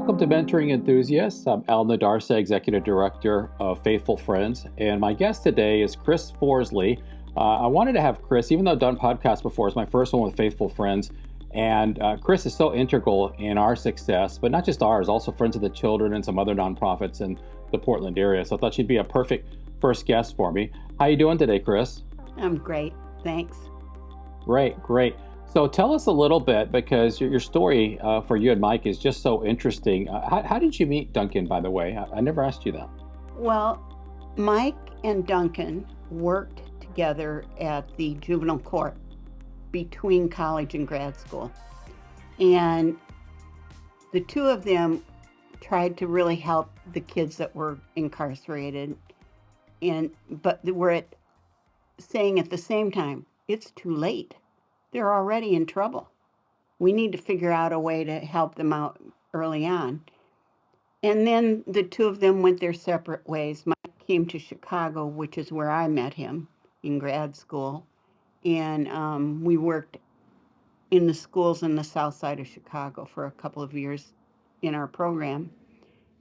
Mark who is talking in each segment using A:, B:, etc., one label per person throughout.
A: welcome to Mentoring Enthusiasts. I'm Al Nadarsa, Executive Director of Faithful Friends, and my guest today is Kris Forzley. I wanted to have Kris, even though I've done podcasts before, it's my first one with Faithful Friends, and Kris is so integral in our success, but not just ours, also Friends of the Children and some other nonprofits in the Portland area. So I thought she'd be a perfect first guest for me. How you doing today, Kris?
B: I'm great, thanks.
A: Great, great. So tell us a little bit, because your story for you and Mike is just so interesting. How did you meet Duncan, by the way? I never asked you that.
B: Well, Mike and Duncan worked together at the juvenile court between college and grad school. And the two of them tried to really help the kids that were incarcerated. But they were saying at the same time, it's too late. They're already in trouble. We need to figure out a way to help them out early on. And then the two of them went their separate ways. Mike came to Chicago, which is where I met him in grad school. And we worked in the schools in the south side of Chicago for a couple of years in our program.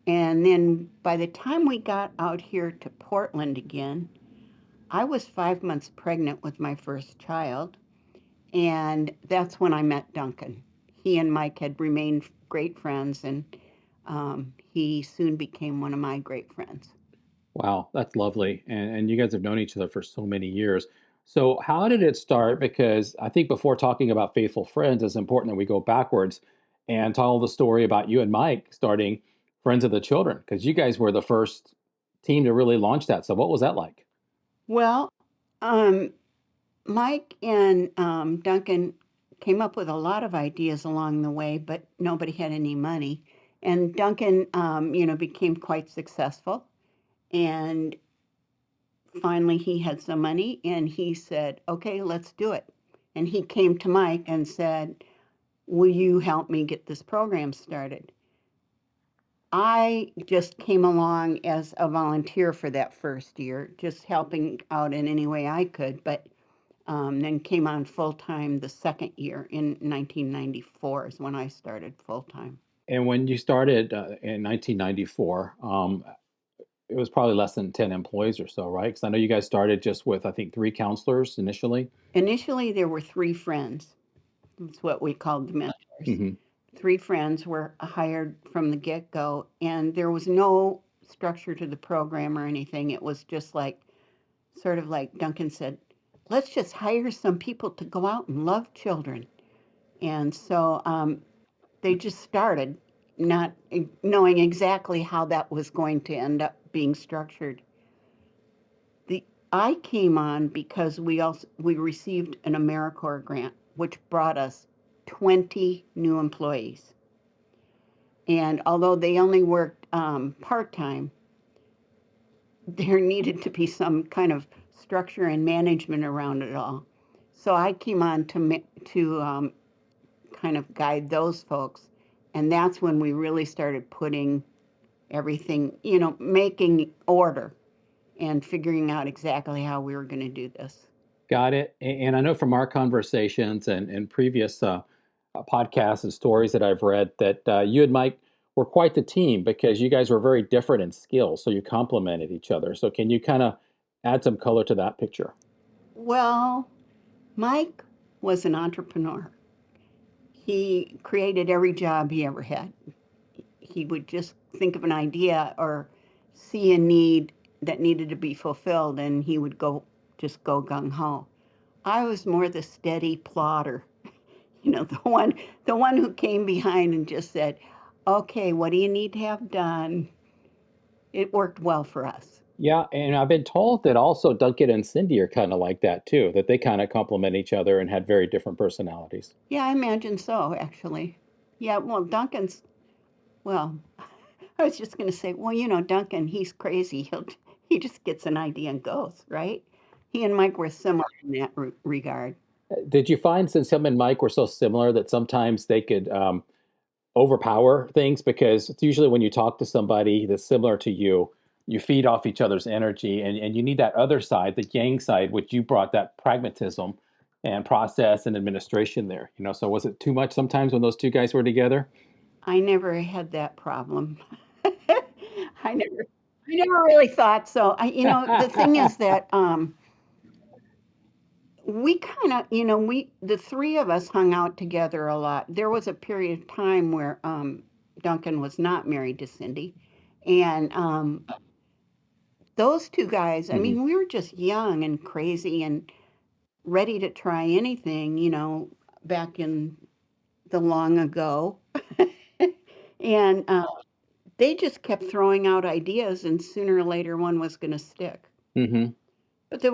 B: And then by the time we got out here to Portland again, I was 5 months pregnant with my first child. And that's when I met Duncan. He and Mike had remained great friends, and he soon became one of my great friends.
A: Wow, that's lovely. And you guys have known each other for so many years. So how did it start? Because I think before talking about Faithful Friends, it's important that we go backwards and tell the story about you and Mike starting Friends of the Children, because you guys were the first team to really launch that. So what was that like?
B: Well, um, Mike and Duncan came up with a lot of ideas along the way, but nobody had any money. And Duncan, became quite successful. And finally, he had some money, and he said, "Okay, let's do it." And he came to Mike and said, "Will you help me get this program started?" I just came along as a volunteer for that first year, just helping out in any way I could, but then came on full time the second year in 1994 is when I started full time.
A: And when you started in 1994, it was probably less than 10 employees or so, right? Because I know you guys started just with, I think, three counselors initially.
B: Initially, there were three friends. That's what we called the mentors.
A: Hmm.
B: Three friends were hired from the get go, and there was no structure to the program or anything. It was just like, sort of like Duncan said, let's just hire some people to go out and love children. And so they just started, not knowing exactly how that was going to end up being structured. The I came on because we received an AmeriCorps grant, which brought us 20 new employees. And although they only worked part time, there needed to be some kind of structure and management around it all. So I came on to kind of guide those folks, and that's when we really started putting everything, making order and figuring out exactly how we were going to do this.
A: Got it. And I know from our conversations and previous podcasts and stories that I've read that you and Mike were quite the team, because you guys were very different in skills, so you complemented each other. So can you kind of add some color to that picture?
B: Well, Mike was an entrepreneur. He created every job he ever had. He would just think of an idea or see a need that needed to be fulfilled, and he would go gung ho. I was more the steady plodder, the one who came behind and just said, "Okay, what do you need to have done?" It worked well for us.
A: Yeah, and I've been told that also Duncan and Cindy are kind of like that too, that they kind of complement each other and had very different personalities.
B: Yeah, I imagine so, actually. Yeah, well, well, I was just going to say, well, Duncan, he's crazy. He just gets an idea and goes, right? He and Mike were similar in that regard.
A: Did you find, since him and Mike were so similar, that sometimes they could overpower things? Because it's usually when you talk to somebody that's similar to you feed off each other's energy, and you need that other side, the yang side, which you brought, that pragmatism and process and administration there. So was it too much sometimes when those two guys were together?
B: I never had that problem. I never I never really thought so. The thing is that, we kinda we the 3 of us hung out together a lot. There was a period of time where, Duncan was not married to Cindy, and, those 2 guys, I
A: Mhm.
B: mean, we were just young and crazy and ready to try anything, back in the long ago. And, they just kept throwing out ideas, and sooner or later, one was gonna stick.
A: Mhm.
B: But they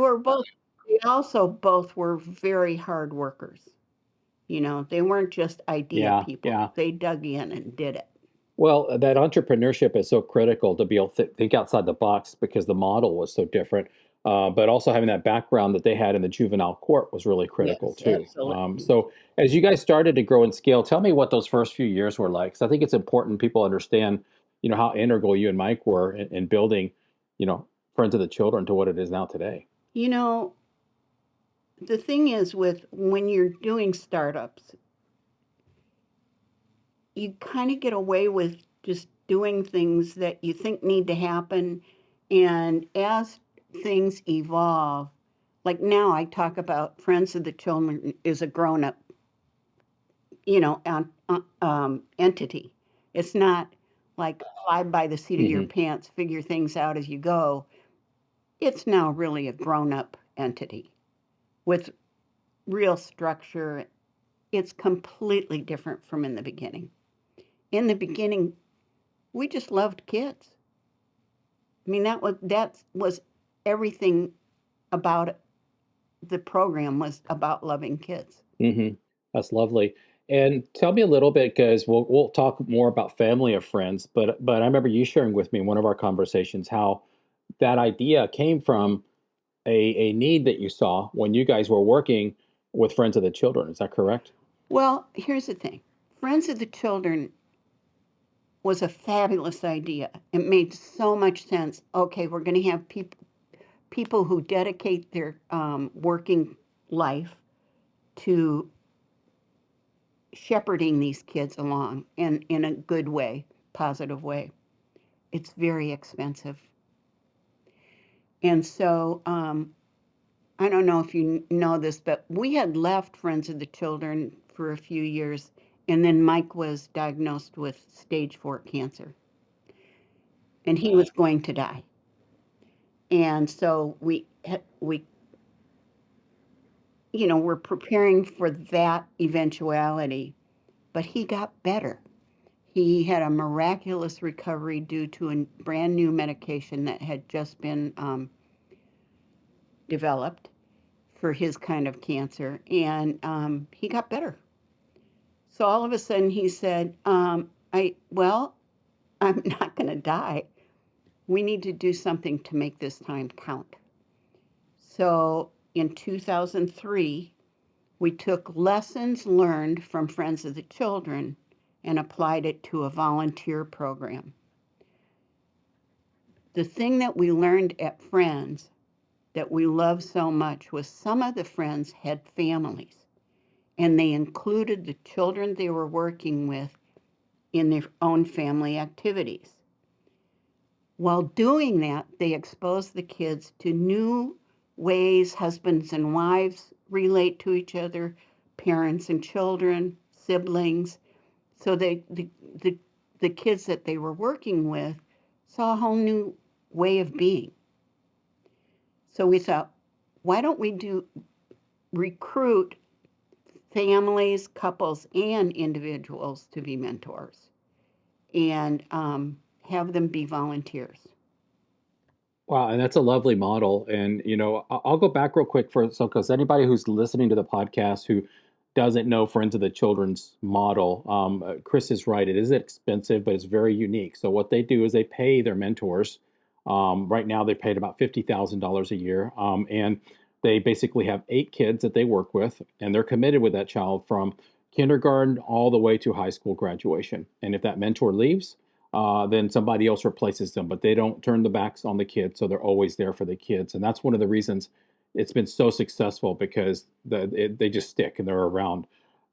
B: also both were very hard workers, they weren't just idea
A: Yeah,
B: people.
A: yeah.
B: They dug in and did it.
A: Well, that entrepreneurship is so critical to be able to think outside the box because the model was so different. But also having that background that they had in the juvenile court was really critical
B: Yes,
A: too.
B: absolutely.
A: So as you guys started to grow and scale, tell me what those first few years were like. 'Cause I think it's important people understand, how integral you and Mike were in building, you know, Friends of the Children to what it is now today.
B: You know, the thing is with when you're doing startups, you kinda get away with just doing things that you think need to happen, and as things evolve, like now I talk about Friends of the Children is a grown-up, entity. It's not like fly by the seat of your
A: Hmm.
B: pants, figure things out as you go. It's now really a grown-up entity with real structure. It's completely different from in the beginning. In the beginning, we just loved kids. I mean, that was everything about it. The program was about loving kids.
A: Hmm. That's lovely. And tell me a little bit, because we'll talk more about family of friends, but I remember you sharing with me in one of our conversations how that idea came from a need that you saw when you guys were working with Friends of the Children. Is that correct?
B: Well, here's the thing. Friends of the Children was a fabulous idea. It made so much sense. Okay, we're going to have people who dedicate their working life to shepherding these kids along in a good way, positive way. It's very expensive. And so I don't know if you know this, but we had left Friends of the Children for a few years, and then Mike was diagnosed with stage 4 cancer, and he was going to die. And so we we're preparing for that eventuality, but he got better. He had a miraculous recovery due to a brand new medication that had just been developed for his kind of cancer, and he got better. So all of a sudden he said, I'm not going to die. We need to do something to make this time count. So in 2003, we took lessons learned from Friends of the Children and applied it to a volunteer program. The thing that we learned at Friends that we loved so much was some of the friends had families, and they included the children they were working with in their own family activities. While doing that, they exposed the kids to new ways husbands and wives relate to each other, parents and children, siblings. So the kids that they were working with saw a whole new way of being. So we thought, why don't we recruit families, couples, and individuals to be mentors and have them be volunteers?
A: Wow, and that's a lovely model. And I'll go back real quick for so because anybody who's listening to the podcast who doesn't know Friends of the Children's model, Chris is right. It is expensive, but it's very unique. So what they do is they pay their mentors. Right now, they paid about $50,000 a year, and they basically have 8 kids that they work with, and they're committed with that child from kindergarten all the way to high school graduation. And if that mentor leaves, then somebody else replaces them, but they don't turn the backs on the kids, so they're always there for the kids, and that's one of the reasons it's been so successful because they just stick and they're around.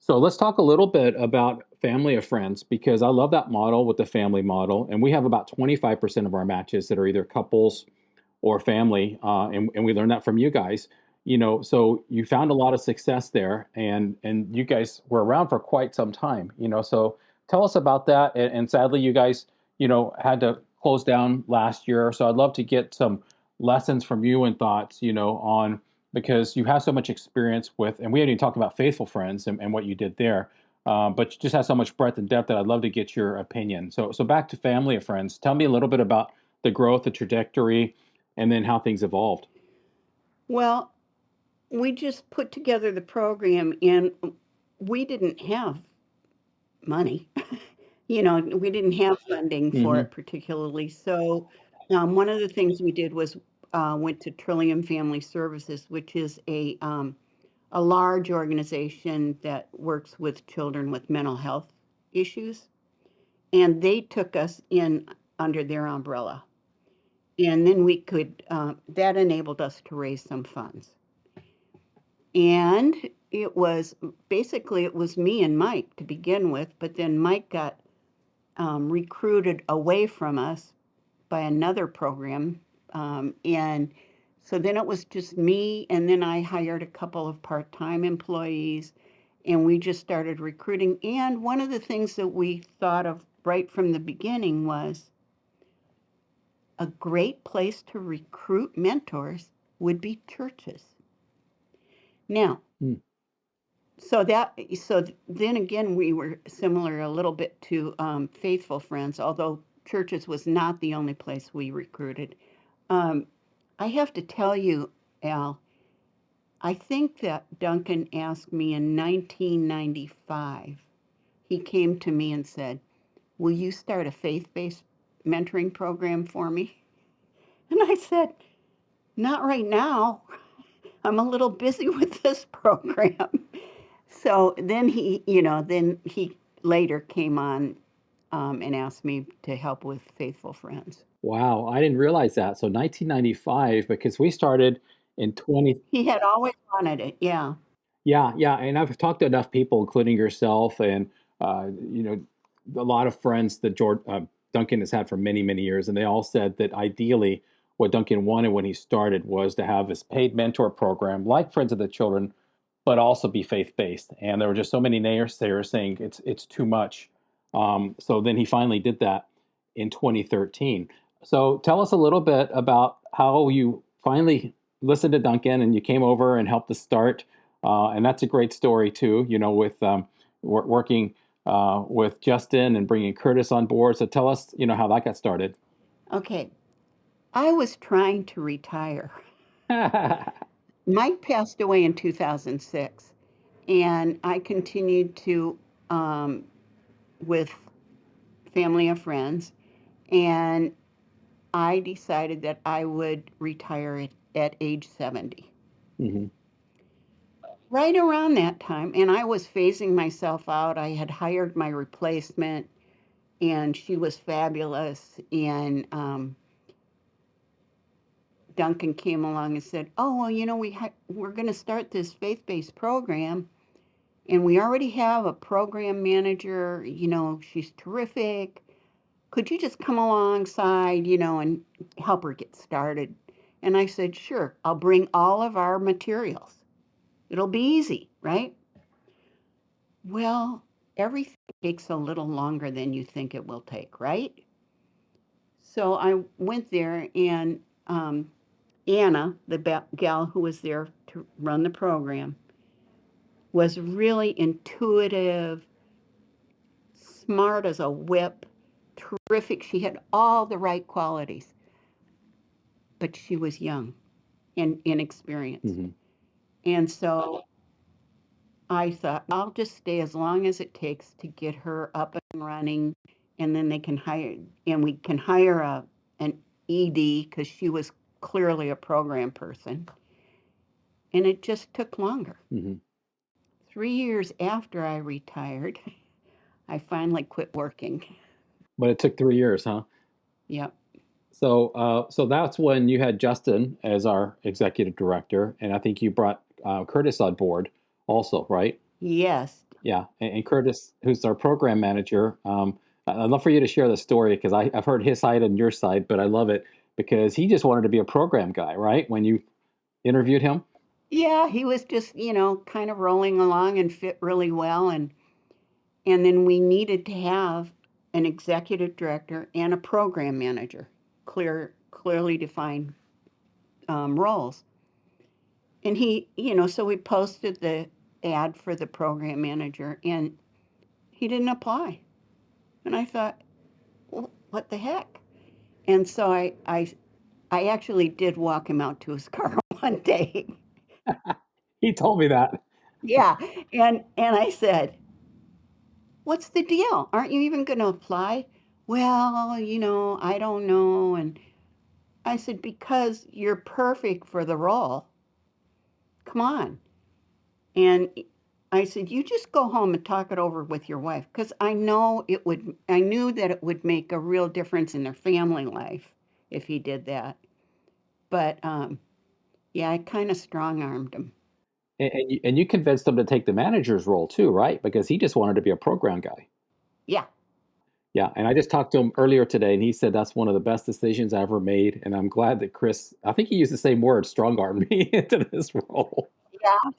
A: So let's talk a little bit about family of friends because I love that model with the family model. And we have about 25% of our matches that are either couples or family. And we learned that from you guys. So you found a lot of success there, and you guys were around for quite some time. So tell us about that. And sadly, you guys, had to close down last year. So I'd love to get some lessons from you and thoughts, on because you have so much experience with, and we haven't even talked about Faithful Friends and what you did there. But you just have so much breadth and depth that I'd love to get your opinion. So back to Family of Friends. Tell me a little bit about the growth, the trajectory, and then how things evolved.
B: Well, we just put together the program and we didn't have money. We didn't have funding for
A: Hmm.
B: it particularly. So, one of the things we did was went to Trillium Family Services, which is a large organization that works with children with mental health issues. And they took us in under their umbrella. And then that enabled us to raise some funds. And it was me and Mike to begin with, but then Mike got recruited away from us by another program. And so then it was just me, and then I hired a couple of part time employees, and we just started recruiting. And one of the things that we thought of right from the beginning was a great place to recruit mentors would be churches. Now,
A: Mm.
B: so then again, we were similar a little bit to Faithful Friends, although churches was not the only place we recruited. Um, I have to tell you, Al, I think that Duncan asked me in 1995. He came to me and said, "Will you start a faith based mentoring program for me?" And I said, "Not right now. I'm a little busy with this program." So then he later came on and asked me to help with Faithful Friends.
A: Wow, I didn't realize that. So 1995, because we started in 20.
B: He had always wanted it. Yeah.
A: Yeah, yeah, and I've talked to enough people, including yourself, and a lot of friends that Duncan has had for many, many years, and they all said that ideally, what Duncan wanted when he started was to have this paid mentor program, like Friends of the Children, but also be faith-based. And there were just so many naysayers saying it's too much. So then he finally did that in 2013. So tell us a little bit about how you finally listened to Duncan and you came over and helped us start. And that's a great story too, with working with Justin and bringing Curtis on board. So tell us, how that got started.
B: Okay. I was trying to retire. Mike passed away in 2006, and I continued to with family and friends, and I decided that I would retire at age 70.
A: Hmm.
B: Right around that time, and I was phasing myself out. I had hired my replacement, and she was fabulous. And Duncan came along and said, "Oh, well, we're going to start this faith-based program, and we already have a program manager. She's terrific. Could you just come alongside, and help her get started?" And I said, "Sure, I'll bring all of our materials. It'll be easy, right?" Well, everything takes a little longer than you think it will take, right? So I went there, and Anna, the gal who was there to run the program, was really intuitive, smart as a whip, terrific. She had all the right qualities, but she was young and inexperienced.
A: Hmm.
B: And so I thought, I'll just stay as long as it takes to get her up and running, and then we can hire an ED because she was clearly a program person. And it just took longer.
A: Hmm.
B: 3 years after I retired, I finally quit working.
A: But it took 3 years, huh?
B: Yep.
A: So that's when you had Justin as our executive director, and I think you brought Curtis on board also, right?
B: Yes.
A: Yeah, and Curtis, who's our program manager, I'd love for you to share the story because I've heard his side and your side, but I love it because he just wanted to be a program guy, right? When you interviewed him?
B: Yeah, he was just, kind of rolling along and fit really well, and then we needed to have an executive director and a program manager, clearly defined roles. And so we posted the ad for the program manager, and he didn't apply. And I thought, well, what the heck? And so I actually did walk him out to his car one day.
A: He told me that.
B: Yeah, and I said, "What's the deal? Aren't you even going to apply?" Well, I don't know. And I said, "Because you're perfect for the role. Come on." And I said, "You just go home and talk it over with your wife because I knew that it would make a real difference in their family life if he did that." But yeah, I kind of strong armed him.
A: And you convinced him to take the manager's role too, right? Because he just wanted to be a program guy.
B: Yeah.
A: Yeah, and I just talked to him earlier today, and he said that's one of the best decisions I ever made. And I'm glad that Chris, I think he used the same word, strong armed me into this role.
B: Yeah.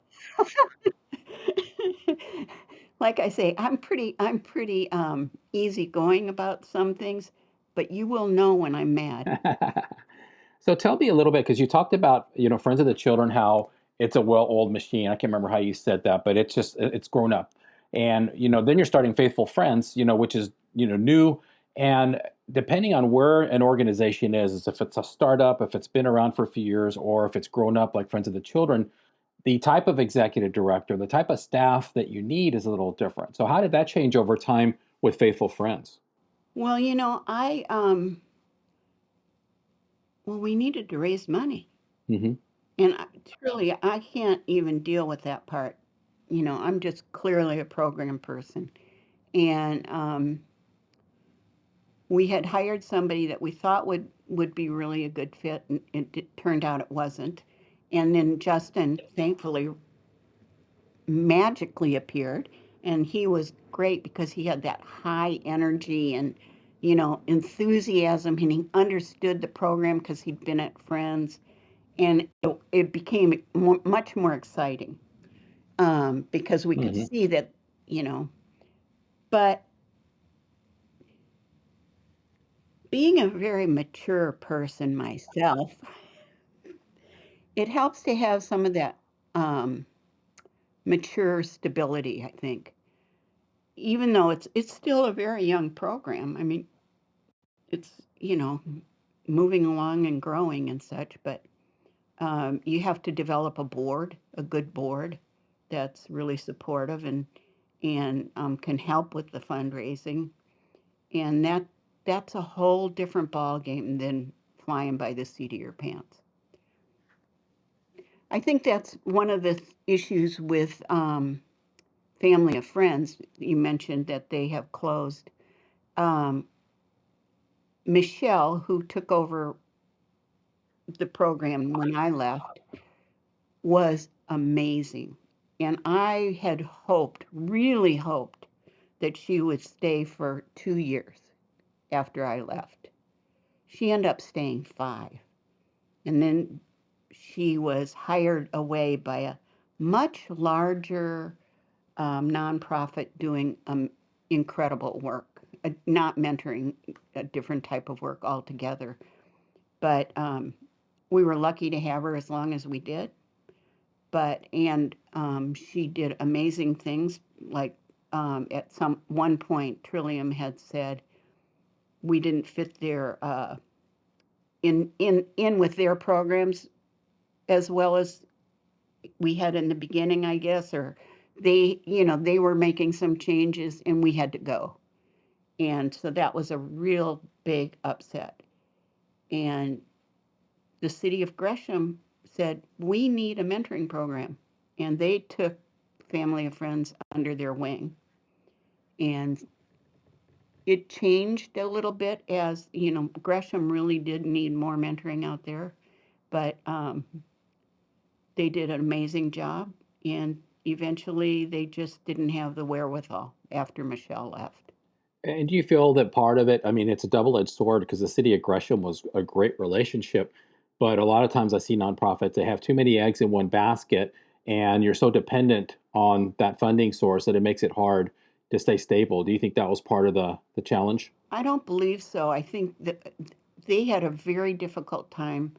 B: Like I say, I'm pretty easygoing about some things, but you will know when I'm mad.
A: So tell me a little bit, because you talked about, Friends of the Children, how it's a well-oiled machine. I can't remember how you said that, but it's grown up. And, then you're starting Faithful Friends, which is, new. And depending on where an organization is if it's a startup, if it's been around for a few years, or if it's grown up like Friends of the Children, the type of executive director, the type of staff that you need is a little different. So how did that change over time with Faithful Friends?
B: Well, we needed to raise money.
A: Hmm.
B: And truly, I can't even deal with that part. I'm just clearly a program person. And we had hired somebody that we thought would be really a good fit, and it turned out it wasn't. And then Justin, thankfully, magically appeared, and he was great because he had that high energy and enthusiasm, and he understood the program because he'd been at Friends, and it became much more exciting because we could
A: Hmm.
B: see that, you know. But being a very mature person myself, it helps to have some of that um, mature stability. I think, even though it's still a very young program. I mean, it's moving along and growing and such, but you have to develop a good board that's really supportive and can help with the fundraising, and that's a whole different ball game than flying by the seat of your pants. I think that's one of the issues with Family of Friends. You mentioned that they have closed. Um, Michelle, who took over the program when I left, was amazing. And I had hoped, really hoped, that she would stay for 2 years after I left. She ended up staying 5. And then she was hired away by a much larger nonprofit doing incredible work, not mentoring, a different type of work altogether. But we were lucky to have her as long as we did. And she did amazing things. Like at some one point, Trillium had said we didn't fit their in with their programs as well as we had in the beginning, I guess, or they were making some changes and we had to go. And so that was a real big upset. And the city of Gresham said, we need a mentoring program. And they took Family of Friends under their wing. And it changed a little bit as, Gresham really did need more mentoring out there. But they did an amazing job. And eventually they just didn't have the wherewithal after Michelle left.
A: And do you feel that part of it, I mean, it's a double-edged sword because the city of Gresham was a great relationship, but a lot of times I see nonprofits, they have too many eggs in one basket, and you're so dependent on that funding source that it makes it hard to stay stable. Do you think that was part of the challenge?
B: I don't believe so. I think that they had a very difficult time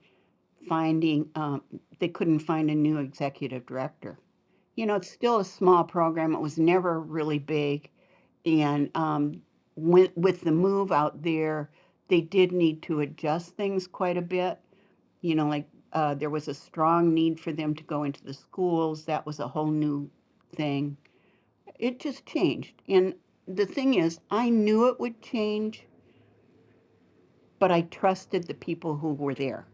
B: finding, they couldn't find a new executive director. It's still a small program. It was never really big. And with the move out there, they did need to adjust things quite a bit. Like there was a strong need for them to go into the schools. That was a whole new thing. It just changed. And the thing is, I knew it would change, but I trusted the people who were there.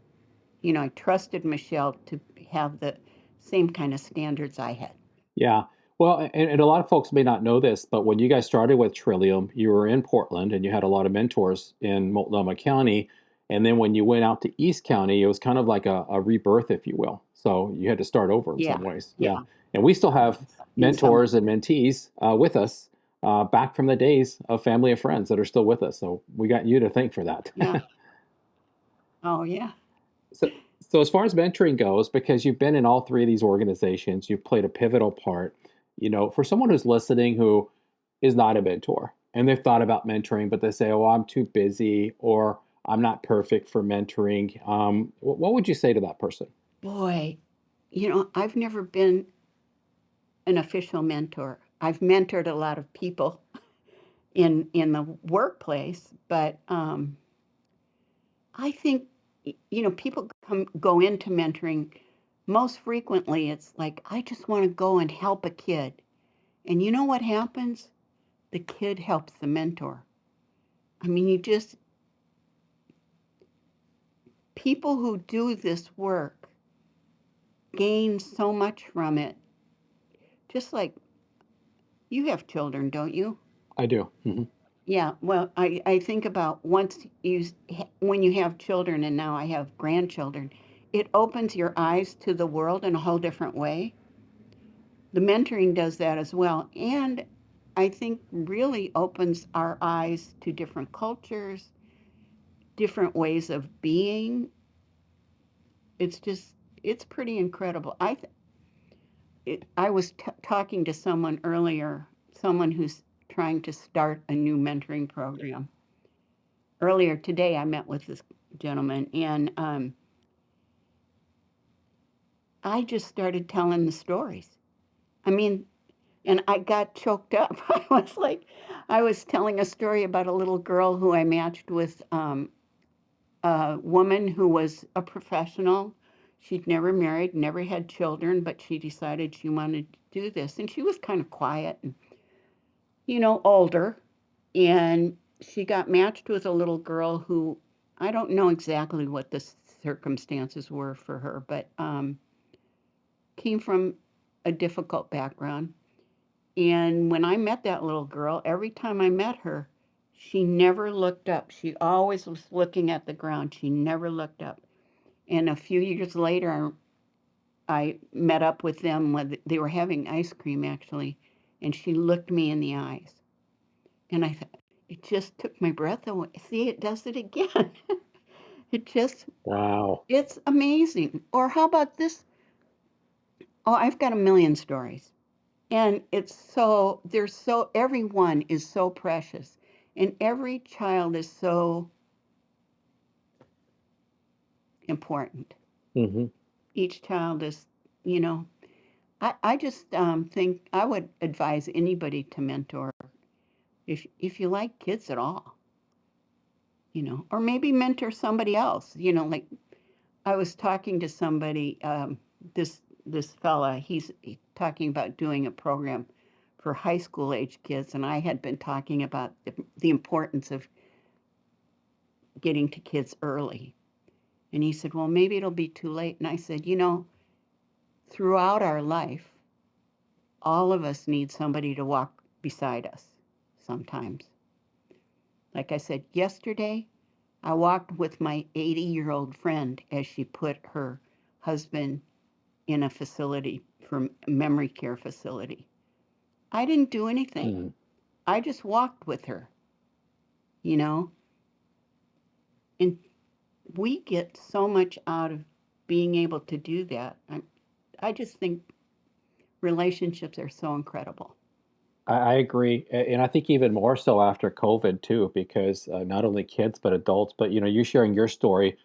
B: I trusted Michelle to have the same kind of standards I had.
A: Yeah. Well, and a lot of folks may not know this, but when you guys started with Trillium, you were in Portland and you had a lot of mentors in Multnomah County. And then when you went out to East County, it was kind of like a rebirth, if you will. So you had to start over in some
B: Yeah,
A: ways. Yeah.
B: yeah,
A: And we still have
B: in some
A: mentors and
B: ways.
A: mentees with us back from the days of family and friends that are still with us. So we got you to thank for that.
B: Yeah. Oh, yeah.
A: So, so as far as mentoring goes, because you've been in all three of these organizations, you've played a pivotal part. For someone who's listening who is not a mentor and they've thought about mentoring, but they say, "Oh, I'm too busy," or "I'm not perfect for mentoring." What would you say to that person?
B: Boy, I've never been an official mentor. I've mentored a lot of people in the workplace, but I think people go into mentoring. Most frequently, it's like I just want to go and help a kid, and you know what happens? The kid helps the mentor. I mean, people who do this work gain so much from it. Just like you have children, don't you?
A: I do.
B: Yeah, well, I think about when you have children, and now I have grandchildren, it opens your eyes to the world in a whole different way. The mentoring does that as well. And I think really opens our eyes to different cultures, different ways of being. It's just, it's pretty incredible. I was talking to someone earlier, someone who's trying to start a new mentoring program. Earlier today, I met with this gentleman, and I just started telling the stories. I mean, and I got choked up. I was telling a story about a little girl who I matched with a woman who was a professional. She'd never married, never had children, but she decided she wanted to do this. And she was kind of quiet and, older. And she got matched with a little girl who I don't know exactly what the circumstances were for her, but came from a difficult background. And when I met that little girl, every time I met her, she never looked up. She always was looking at the ground. She never looked up. And a few years later, I met up with them when they were having ice cream, actually, and she looked me in the eyes. And I thought, it just took my breath away. See, it does it again. it just,
A: Wow.
B: it's amazing. Or how about this? Oh, I've got a million stories. And everyone is so precious. And every child is so important.
A: hmm
B: Each child is, you know, I just think I would advise anybody to mentor if you like kids at all, or maybe mentor somebody else. Like I was talking to somebody, this fella, he's talking about doing a program for high school age kids, and I had been talking about the importance of getting to kids early. And he said, well, maybe it'll be too late. And I said, throughout our life, all of us need somebody to walk beside us sometimes. Like I said, yesterday, I walked with my 80-year-old friend as she put her husband in a facility for memory care facility. I didn't do anything.
A: Mm.
B: I just walked with her, you know, and we get so much out of being able to do that. I just think relationships are so incredible.
A: I agree, and I think even more so after COVID too, because not only kids but adults. But you sharing your story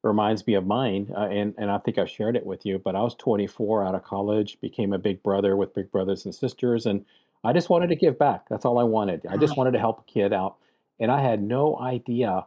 A: reminds me of mine, and I think I've shared it with you. But I was 24 out of college, became a big brother with big brothers and sisters, and I just wanted to give back. That's all I wanted. I just wanted to help a kid out, and I had no idea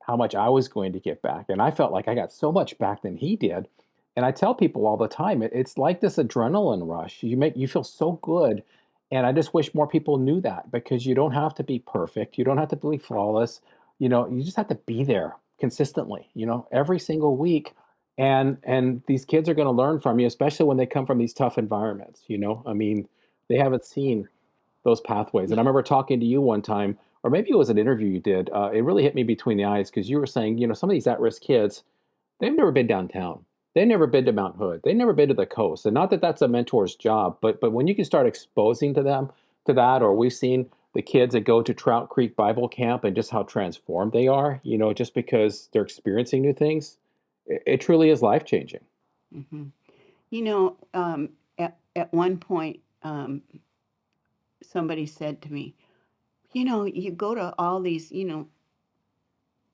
A: how much I was going to get back. And I felt like I got so much back than he did. And I tell people all the time, it's like this adrenaline rush. You feel so good. And I just wish more people knew that because you don't have to be perfect. You don't have to be flawless. You just have to be there consistently, every single week. And these kids are going to learn from you, especially when they come from these tough environments. I mean, they haven't seen those pathways. And I remember talking to you one time, or maybe it was an interview you did. It really hit me between the eyes because you were saying, some of these at-risk kids, they've never been downtown. They've never been to Mount Hood. They've never been to the coast. And not that that's a mentor's job, but when you can start exposing to them to that, or we've seen the kids that go to Trout Creek Bible Camp and just how transformed they are, just because they're experiencing new things, it truly is life changing.
B: Hmm. You know, at one point, somebody said to me, you go to all these, you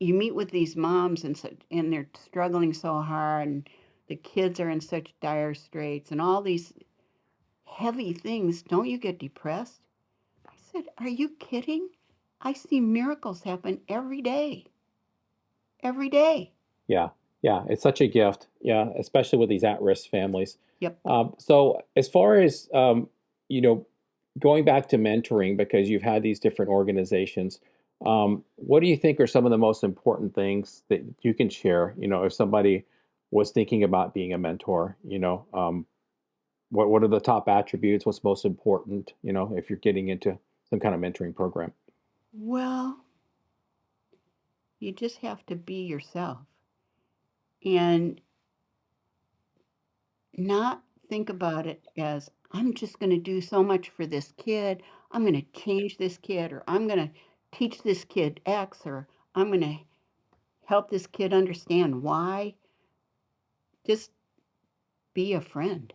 B: meet with these moms and they're struggling so hard, and the kids are in such dire straits, and all these heavy things. Don't you get depressed? I said, are you kidding? I see miracles happen every day, every day.
A: Yeah, yeah, it's such a gift. Yeah, especially with these at-risk families.
B: Yep.
A: So as far as you know, going back to mentoring, because you've had these different organizations, what do you think are some of the most important things that you can share? If somebody was thinking about being a mentor, what are the top attributes? What's most important? If you're getting into some kind of mentoring program.
B: Well, you just have to be yourself and not think about it as I'm just going to do so much for this kid. I'm going to change this kid, or I'm going to teach this kid X, or I'm going to help this kid understand why. Just be a friend.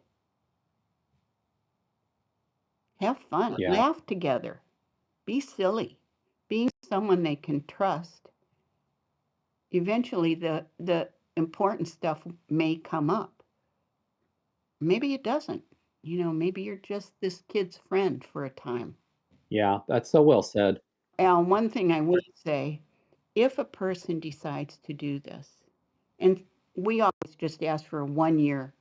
B: Have fun.
A: Yeah,
B: Laugh together. Be silly. Being someone they can trust. Eventually, the important stuff may come up. Maybe it doesn't. Maybe you're just this kid's friend for a time.
A: yeah, that's so well said.
B: Al, one thing I would say, if a person decides to do this, and we always just ask for a 1 year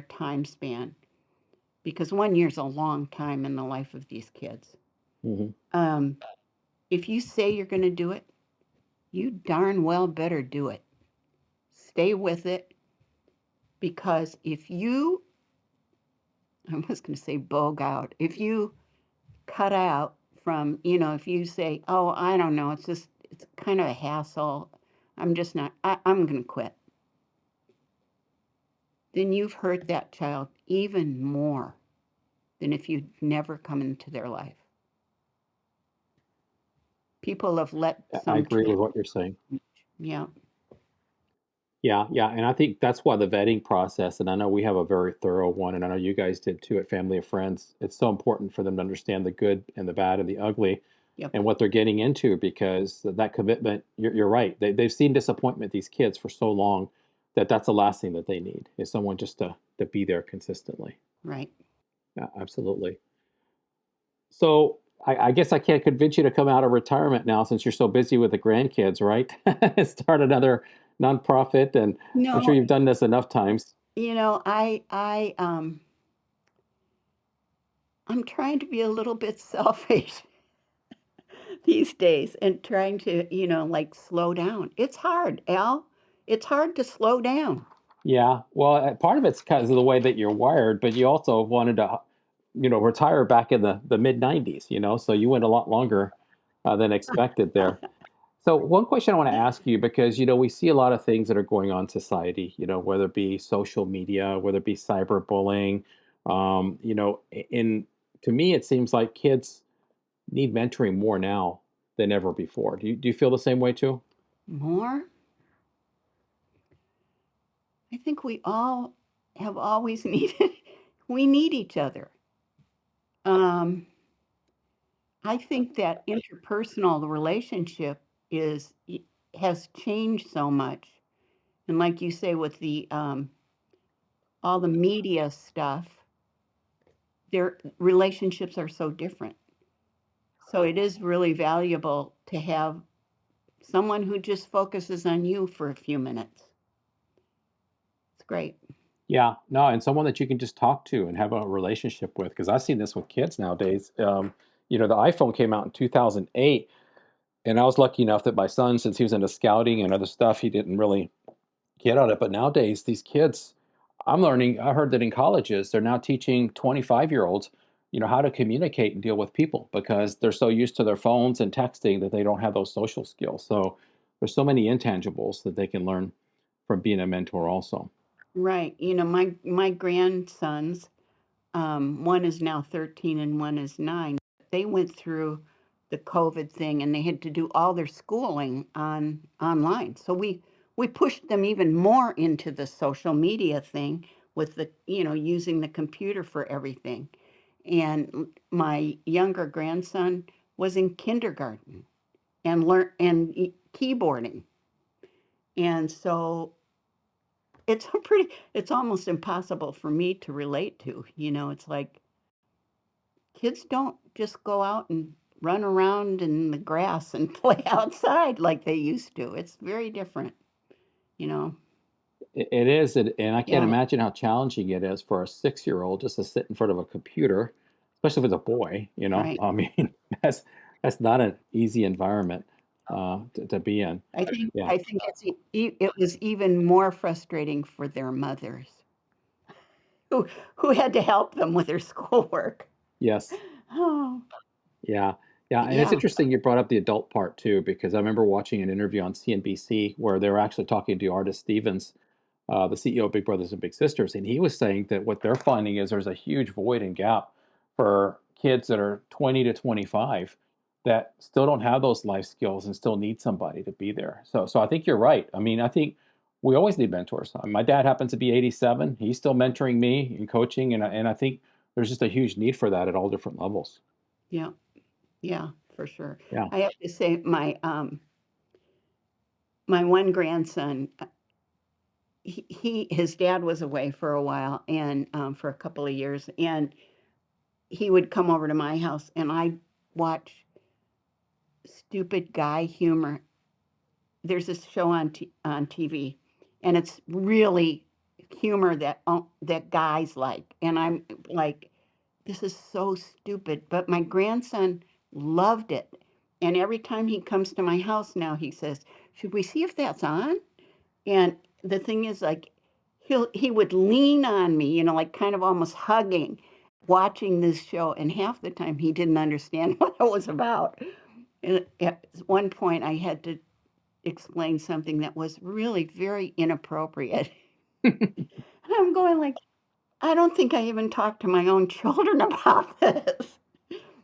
B: time span, because 1 year is a long time in the life of these kids.
A: Hmm.
B: Um, if you say you're going to do it, you darn well better do it. Stay with it, because if you, I was going to say bog out, if you cut out from, if you say, oh, I don't know, it's kind of a hassle, I'm just not, I'm going to quit, then you've hurt that child even more than if you'd never come into their life. People have let
A: I
B: some
A: agree
B: kids,
A: with what you're saying.
B: yeah,
A: Yeah, yeah, and I think that's why the vetting process, and I know we have a very thorough one, and I know you guys did too at Family of Friends. It's so important for them to understand the good and the bad and the ugly
B: yep,
A: and what they're getting into because that commitment, you're right. They've seen disappointment, these kids, for so long that that's the last thing that they need is someone just to be there consistently.
B: right.
A: Yeah, absolutely. So I guess I can't convince you to come out of retirement now since you're so busy with the grandkids, right? Start another nonprofit, and I'm sure
B: No,
A: you've done this enough times.
B: I'm trying to be a little bit selfish these days and trying to, like slow down. It's hard, Al. It's hard to slow down.
A: Yeah, well, part of it's because of the way that you're wired, but you also wanted to, retire back in the mid 90s, so you went a lot longer than expected there. So one question I want to ask you, because we see a lot of things that are going on in society, whether it be social media, whether it be cyberbullying, in to me it seems like kids need mentoring more now than ever before. Do you feel the same way too?
B: More? I think we all have always needed, we need each other. Um, I think that interpersonal relationship is has changed so much. And like you say, with the all the media stuff, their relationships are so different. So it is really valuable to have someone who just focuses on you for a few minutes. It's great.
A: Yeah, no, and someone that you can just talk to and have a relationship with. Because I've seen this with kids nowadays. The iPhone came out in 2008, and I was lucky enough that my son, since he was into scouting and other stuff, he didn't really get on it. But nowadays, these kids, I'm learning, I heard that in colleges, they're now teaching 25-year-olds, how to communicate and deal with people because they're so used to their phones and texting that they don't have those social skills. So there's so many intangibles that they can learn from being a mentor also.
B: Right. My grandsons, one is now 13 and one is 9. They went through the COVID thing and they had to do all their schooling online. So we pushed them even more into the social media thing with the, using the computer for everything. And my younger grandson was in kindergarten and learn and keyboarding. And so it's almost impossible for me to relate to. It's like kids don't just go out and run around in the grass and play outside like they used to. It's very different, you know.
A: It is, and I can't
B: Yeah,
A: imagine how challenging it is for a 6-year-old just to sit in front of a computer, especially if it's a boy.
B: right.
A: I mean, that's not an easy environment to be in. Yeah.
B: I think it was even more frustrating for their mothers who had to help them with their schoolwork.
A: Yes.
B: Oh,
A: Yeah. Yeah. And it's
B: yeah.
A: interesting you brought up the adult part too, because I remember watching an interview on CNBC where they were actually talking to Artis Stevens, the CEO of Big Brothers and Big Sisters, and he was saying that what they're finding is there's a huge void and gap for kids that are 20 to 25 that still don't have those life skills and still need somebody to be there. So I think you're right. I mean, I think we always need mentors. My dad happens to be 87. He's still mentoring me and coaching, and I think there's just a huge need for that at all different levels.
B: Yeah. Yeah, for sure.
A: Yeah.
B: I have to say my one grandson, his dad was away for a while and for a couple of years, and he would come over to my house and I'd watch stupid guy humor. There's this show on TV, and it's really humor that guys like, and I'm like, this is so stupid. But my grandson loved it, and every time he comes to my house now, he says, "Should we see if that's on?" And the thing is, like, he would lean on me, like kind of almost hugging, watching this show, and half the time he didn't understand what it was about. And at one point, I had to explain something that was really very inappropriate. And I'm going like, I don't think I even talked to my own children about this.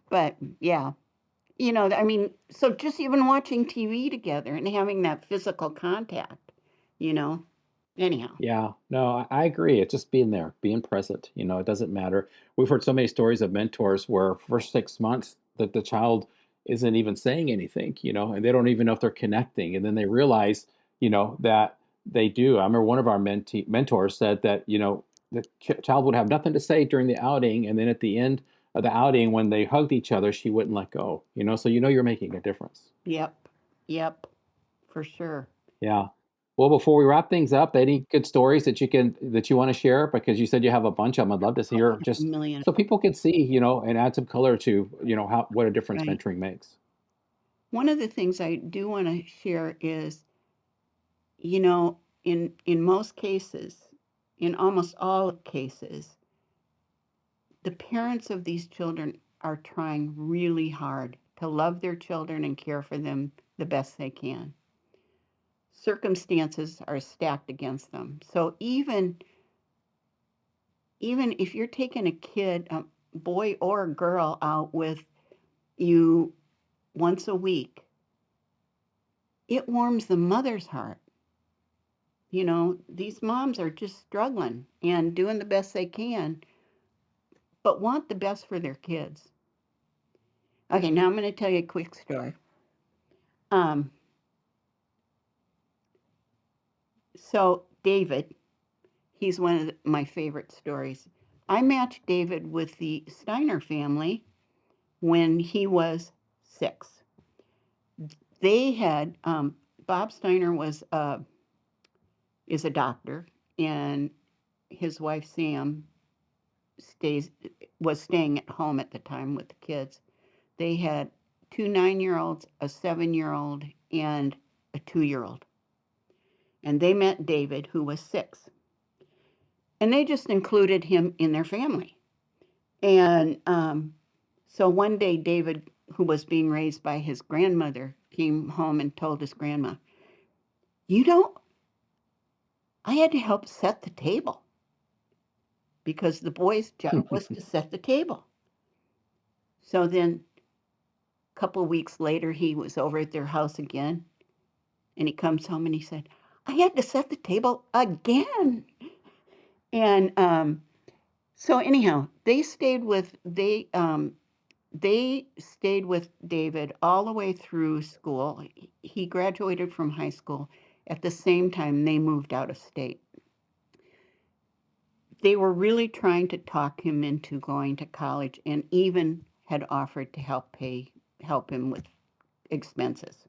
B: But yeah, I mean, so just even watching TV together and having that physical contact, you know. Anyhow,
A: Yeah, no, I agree. It's just being there, being present. It doesn't matter. We've heard so many stories of mentors where for 6 months that the child isn't even saying anything, and they don't even know if they're connecting. And then they realize, that they do. I remember one of our mentors said that, the child would have nothing to say during the outing. And then at the end of the outing, when they hugged each other, she wouldn't let go, so you're making a difference.
B: yep, yep, for sure.
A: Yeah. Well, before we wrap things up, any good stories that you want to share? Because you said you have a bunch of them. I'd love to hear
B: A
A: just
B: million,
A: so people can see, and add some color to, how what a difference
B: right.
A: mentoring makes.
B: One of the things I do want to share is, in most cases, in almost all cases, the parents of these children are trying really hard to love their children and care for them the best they can. Circumstances are stacked against them. So even if you're taking a kid, a boy or a girl, out with you once a week, it warms the mother's heart. You know, these moms are just struggling and doing the best they can, but want the best for their kids. Okay, now I'm going to tell you a quick story. So David, he's one of my favorite stories. I matched David with the Steiner family when he was 6. They had Bob Steiner is a doctor, and his wife Sam was staying at home at the time with the kids. They had 2 9-year-olds, a 7-year-old, and a 2-year-old. And they met David, who was 6. And they just included him in their family. And so one day, David, who was being raised by his grandmother, came home and told his grandma, "You know, I had to help set the table because the boy's job was to set the table." So then a couple of weeks later, he was over at their house again, and he comes home and he said, "I had to set the table again." And so anyhow, they stayed with David all the way through school. He graduated from high school. At the same time, they moved out of state. They were really trying to talk him into going to college, and even had offered to help him with expenses.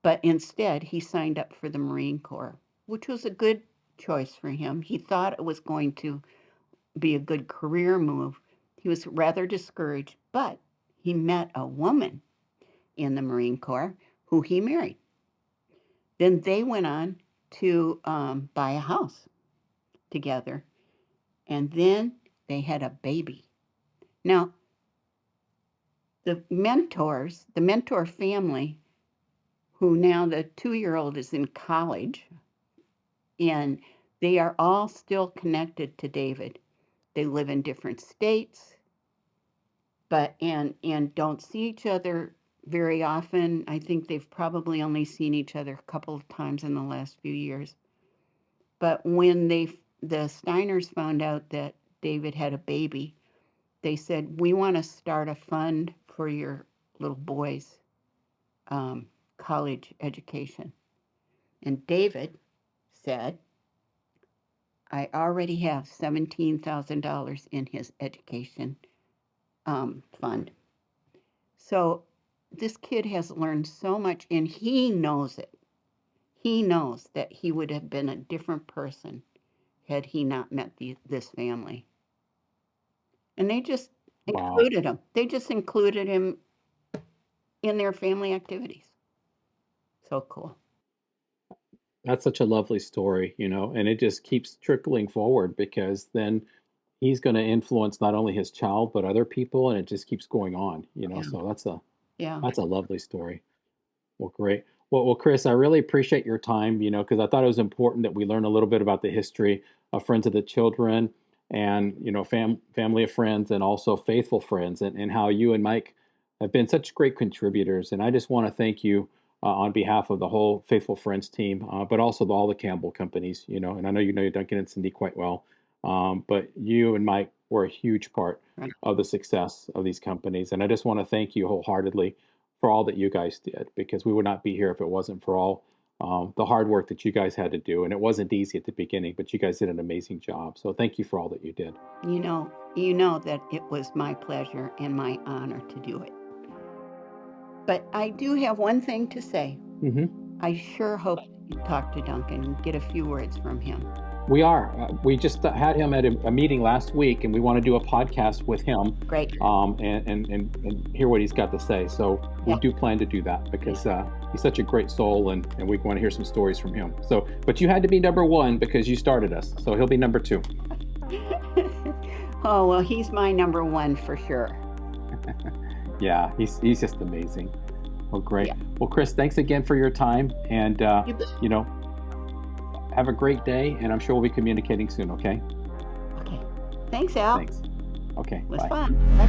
B: But instead, he signed up for the Marine Corps, which was a good choice for him. He thought it was going to be a good career move. He was rather discouraged, but he met a woman in the Marine Corps who he married. Then they went on to buy a house together, and then they had a baby. Now, the mentor family, who now the 2-year-old is in college, and they are all still connected to David. They live in different states, but and don't see each other very often. I think they've probably only seen each other a couple of times in the last few years. But when the Steiners found out that David had a baby, they said, "We want to start a fund for your little boy's college education." And David said, "I already have $17,000 in his education fund." So this kid has learned so much, and he knows it. He knows that he would have been a different person had he not met this family. And they just included him. They just included him in their family activities. So cool.
A: That's such a lovely story, and it just keeps trickling forward because then he's going to influence not only his child but other people, and it just keeps going on,
B: Yeah.
A: So
B: Yeah.
A: that's a lovely story. Well, great. Well, Kris, I really appreciate your time, because I thought it was important that we learn a little bit about the history of Friends of the Children and, family of friends and also faithful friends, and how you and Mike have been such great contributors. And I just want to thank you on behalf of the whole Faithful Friends team, but also all the Campbell companies, and I know Duncan and Cindy quite well. But you and Mike were a huge part
B: Right.
A: of the success of these companies. And I just want to thank you wholeheartedly for all that you guys did, because we would not be here if it wasn't for all the hard work that you guys had to do. And it wasn't easy at the beginning, but you guys did an amazing job. So thank you for all that you did.
B: You know that it was my pleasure and my honor to do it. But I do have one thing to say.
A: Mm-hmm.
B: I sure hope you talk to Duncan and get a few words from him.
A: We are. We just had him at a meeting last week, and we want to do a podcast with him.
B: Great.
A: And hear what he's got to say. So we do plan to do that because he's such a great soul, and we want to hear some stories from him. So, but you had to be number one because you started us. So he'll be number 2.
B: Oh, well, he's my number 1 for sure.
A: Yeah, he's just amazing. Well, great.
B: Yeah.
A: Well, Kris, thanks again for your time, and
B: You bet.
A: you know, have a great day, and I'm sure we'll be communicating soon. Okay.
B: Okay. Thanks, Al.
A: Thanks. Okay.
B: It was
A: Bye.
B: fun. Bye.